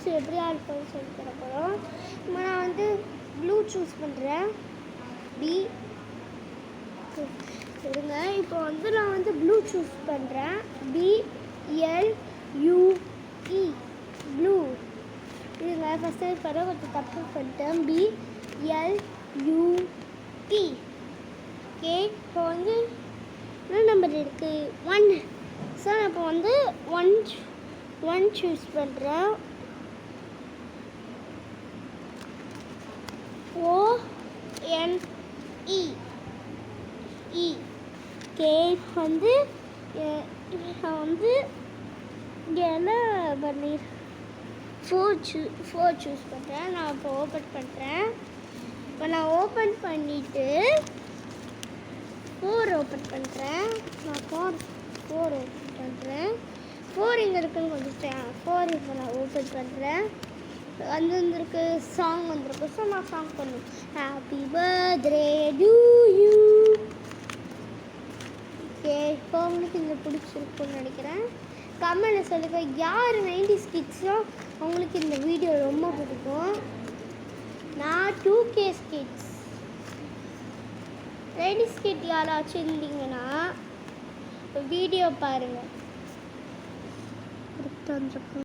Shoes எப்படி ஆடுறதுன்னு சொல்லி தர போகிறோம். இப்போ நான் வந்து ப்ளூ சூஸ் பண்ணுறேன். பி இருங்க. இப்போ வந்து நான் வந்து ப்ளூ சூஸ் பண்ணுறேன். BLUE blue. இதுங்க ஃபஸ்ட்டு படம் கொஞ்சம் தப்பு பண்ணிட்டேன். BLUE. ஓகே, இப்போ வந்து என்ன நம்பர் இருக்குது? 1. ஸோ நான் இப்போ வந்து ஒன் சூஸ் பண்ணுறேன். ONE. ஓகே, வந்து நான் வந்து இங்கே என்ன பண்ணி 4 சூஸ் பண்ணுறேன். நான் இப்போ ஓப்பன் பண்ணுறேன். இப்போ நான் ஓப்பன் பண்ணிவிட்டு 4 ஓப்பன் பண்ணுறேன். நான் 4 ஓப்பன் பண்ணுறேன். 4 எங்கே இருக்குன்னு கொஞ்சம் 4 இப்போ நான் ஓப்பன் பண்ணுறேன். வந்துருக்கு சாங் வந்துருக்கு. ஸோ நான் சாங் பண்ணுவேன். Happy birthday to you. Okay, இப்போ உங்களுக்கு இந்த பிடிச்சிருக்குன்னு நினைக்கிறேன். கமெண்ட்டில் சொல்லுங்கள் யார் 90s கிட்ஸோ அவங்களுக்கு இந்த வீடியோ ரொம்ப பிடிக்கும். நான் 2K கிட்ஸ். 90s கிட் யாராச்சும் இருந்தீங்கன்னா வீடியோ பாருங்கள்.